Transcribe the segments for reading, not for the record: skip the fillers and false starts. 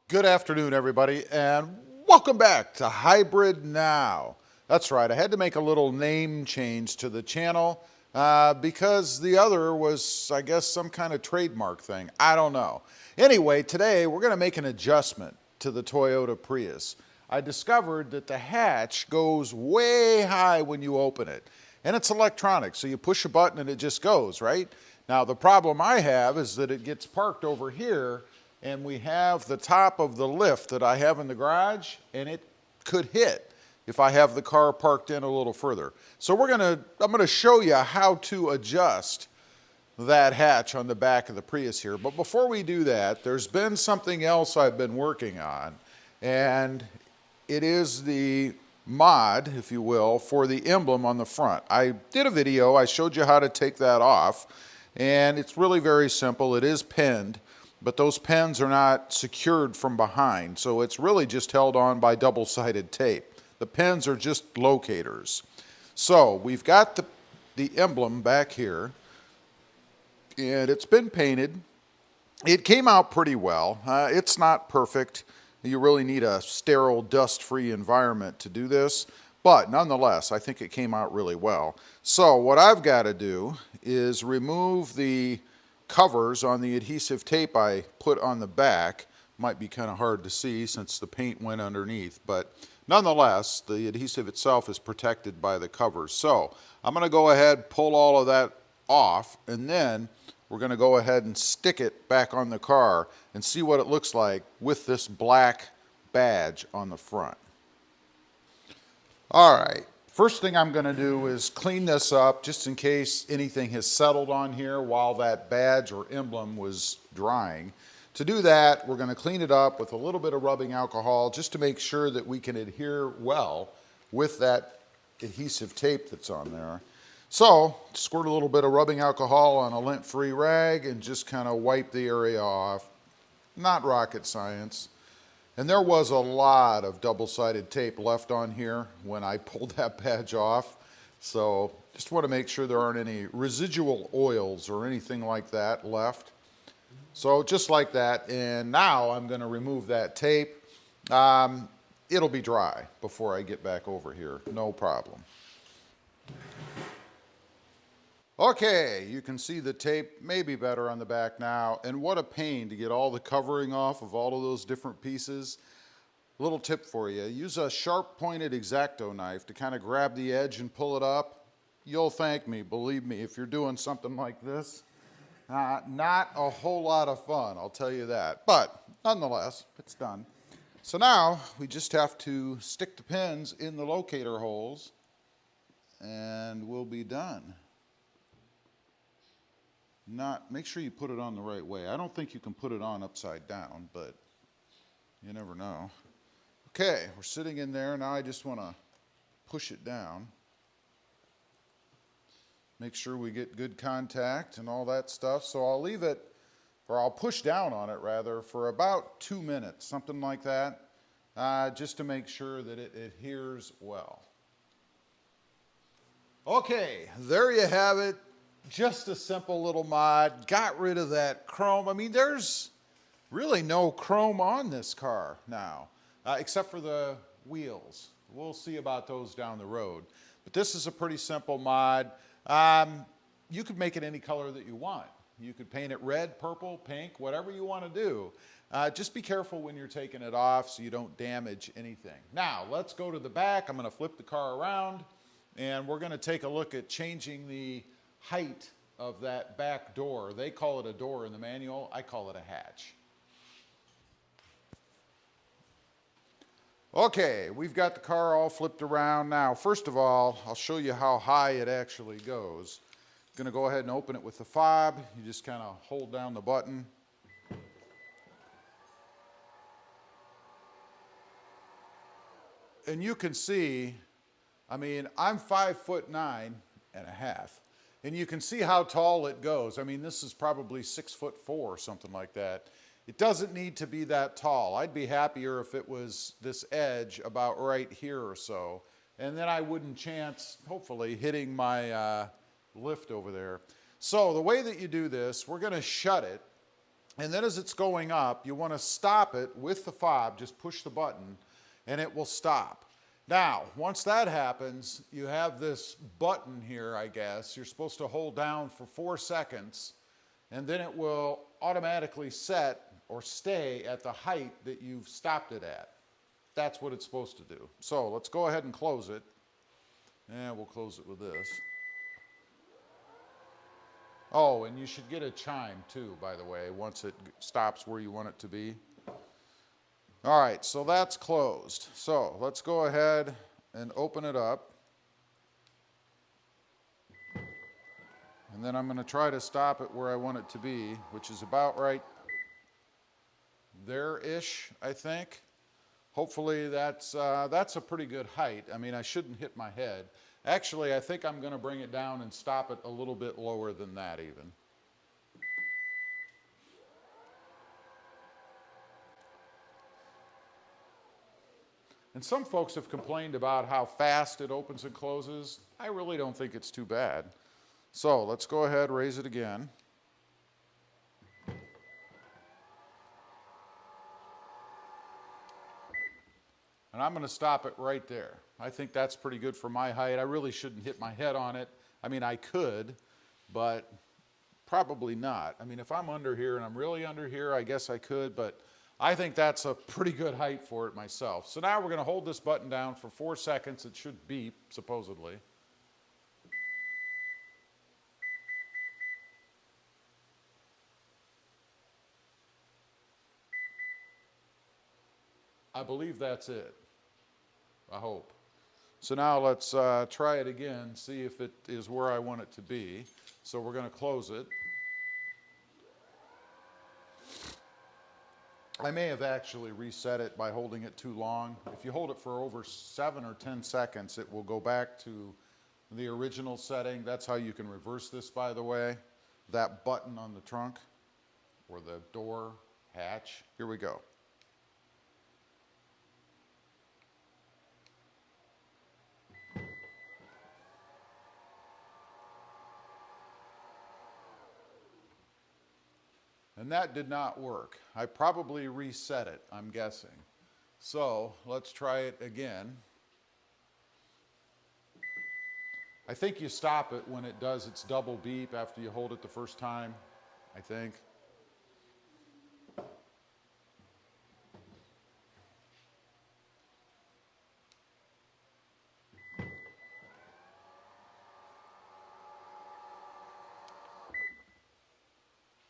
Good afternoon, everybody, and welcome back to Hybrid Now. That's right, I had to make a little name change to the channel because the other was, I guess, some kind of trademark thing. I don't know. Anyway, today we're going to make an adjustment to the Toyota Prius. I discovered that the hatch goes way high when you open it, and it's electronic, so you push a button and it just goes, right? Now, the problem I have is that it gets parked over here, and we have the top of the lift that I have in the garage, and it could hit if I have the car parked in a little further. So I'm gonna show you how to adjust that hatch on the back of the Prius here. But before we do that, there's been something else I've been working on, and it is the mod, if you will, for the emblem on the front. I did a video, I showed you how to take that off, and it's really very simple. It is pinned, but those pins are not secured from behind, so it's really just held on by double-sided tape. The pins are just locators. So we've got the emblem back here, and it's been painted. It came out pretty well. It's not perfect. You really need a sterile, dust-free environment to do this, but nonetheless, I think it came out really well. So what I've got to do is remove the covers on the adhesive tape I put on the back. Might be kind of hard to see since the paint went underneath, but nonetheless, the adhesive itself is protected by the covers. So I'm going to go ahead, pull all of that off, and then we're going to go ahead and stick it back on the car and see what it looks like with this black badge on the front. All right, first thing I'm going to do is clean this up just in case anything has settled on here while that badge or emblem was drying. To do that, we're going to clean it up with a little bit of rubbing alcohol just to make sure that we can adhere well with that adhesive tape that's on there. So, squirt a little bit of rubbing alcohol on a lint-free rag and just kind of wipe the area off. Not rocket science. And there was a lot of double-sided tape left on here when I pulled that badge off. So just want to make sure there aren't any residual oils or anything like that left. So just like that, and now I'm going to remove that tape. It'll be dry before I get back over here, no problem. Okay, you can see the tape may be better on the back now, and what a pain to get all the covering off of all of those different pieces. Little tip for you, use a sharp pointed X-Acto knife to kind of grab the edge and pull it up. You'll thank me, believe me, if you're doing something like this. Not a whole lot of fun, I'll tell you that, but nonetheless, it's done. So now we just have to stick the pins in the locator holes and we'll be done. Make sure you put it on the right way. I don't think you can put it on upside down, but you never know. Okay, we're sitting in there. Now I just want to push it down. Make sure we get good contact and all that stuff. So I'll leave it, or I'll push down on it rather, for about 2 minutes, something like that, just to make sure that it adheres well. Okay, there you have it. Just a simple little mod, got rid of that chrome. I mean, there's really no chrome on this car now, except for the wheels. We'll see about those down the road. But this is a pretty simple mod. You could make it any color that you want. You could paint it red, purple, pink, whatever you want to do. Just be careful when you're taking it off so you don't damage anything. Now, let's go to the back. I'm going to flip the car around, and we're going to take a look at changing the height of that back door. They call it a door in the manual. I call it a hatch. Okay, we've got the car all flipped around. Now, first of all, I'll show you how high it actually goes. I'm going to go ahead and open it with the fob. You just kind of hold down the button. And you can see, I mean, I'm 5'9.5". And you can see how tall it goes. I mean, this is probably 6'4" or something like that. It doesn't need to be that tall. I'd be happier if it was this edge about right here or so. And then I wouldn't chance, hopefully, hitting my lift over there. So the way that you do this, we're going to shut it And then as it's going up, you want to stop it with the fob, just push the button, and it will stop. Now, once that happens, you have this button here, I guess. You're supposed to hold down for 4 seconds, and then it will automatically set or stay at the height that you've stopped it at. That's what it's supposed to do. So let's go ahead and close it. And we'll close it with this. Oh, and you should get a chime too, by the way, once it stops where you want it to be. All right, so that's closed. So let's go ahead and open it up. And then I'm going to try to stop it where I want it to be, which is about right there-ish, I think. Hopefully that's a pretty good height. I mean, I shouldn't hit my head. Actually, I think I'm going to bring it down and stop it a little bit lower than that even. And some folks have complained about how fast it opens and closes. I really don't think it's too bad. So let's go ahead, raise it again. And I'm going to stop it right there. I think that's pretty good for my height. I really shouldn't hit my head on it. I mean, I could, but probably not. I mean, if I'm under here and I'm really under here, I guess I could, but I think that's a pretty good height for it myself. So now we're going to hold this button down for 4 seconds. It should beep, supposedly. I believe that's it. I hope. So now let's try it again, see if it is where I want it to be. So we're going to close it. I may have actually reset it by holding it too long. If you hold it for over 7 or 10 seconds, it will go back to the original setting. That's how you can reverse this, by the way. That button on the trunk or the door hatch. Here we go. And that did not work. I probably reset it, I'm guessing. So let's try it again. I think you stop it when it does its double beep after you hold it the first time, I think.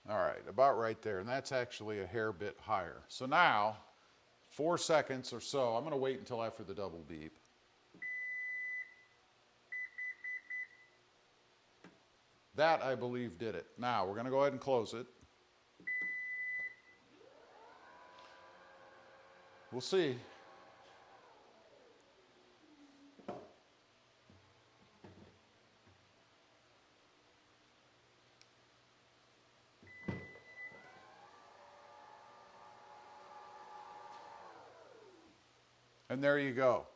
All right, about right there, and that's actually a hair bit higher. So now, 4 seconds or so, I'm gonna wait until after the double beep. That, I believe, did it. Now, we're gonna go ahead and close it. We'll see. And there you go.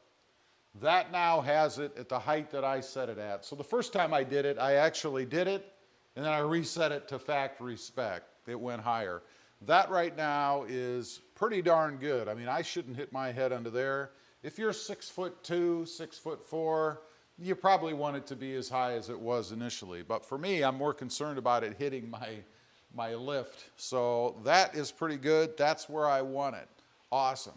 That now has it at the height that I set it at. So the first time I did it, I actually did it, and then I reset it to factory spec. It went higher. That right now is pretty darn good. I mean, I shouldn't hit my head under there. If you're 6'2", 6'4", you probably want it to be as high as it was initially. But for me, I'm more concerned about it hitting my lift. So that is pretty good. That's where I want it. Awesome.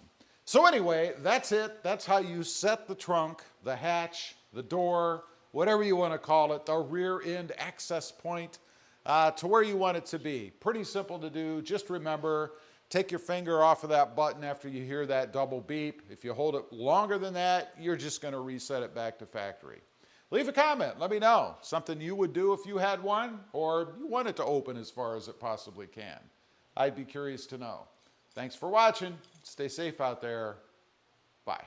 So anyway, that's it. That's how you set the trunk, the hatch, the door, whatever you want to call it, the rear end access point to where you want it to be. Pretty simple to do. Just remember, take your finger off of that button after you hear that double beep. If you hold it longer than that, you're just going to reset it back to factory. Leave a comment. Let me know. Something you would do if you had one, or you want it to open as far as it possibly can. I'd be curious to know. Thanks for watching. Stay safe out there. Bye.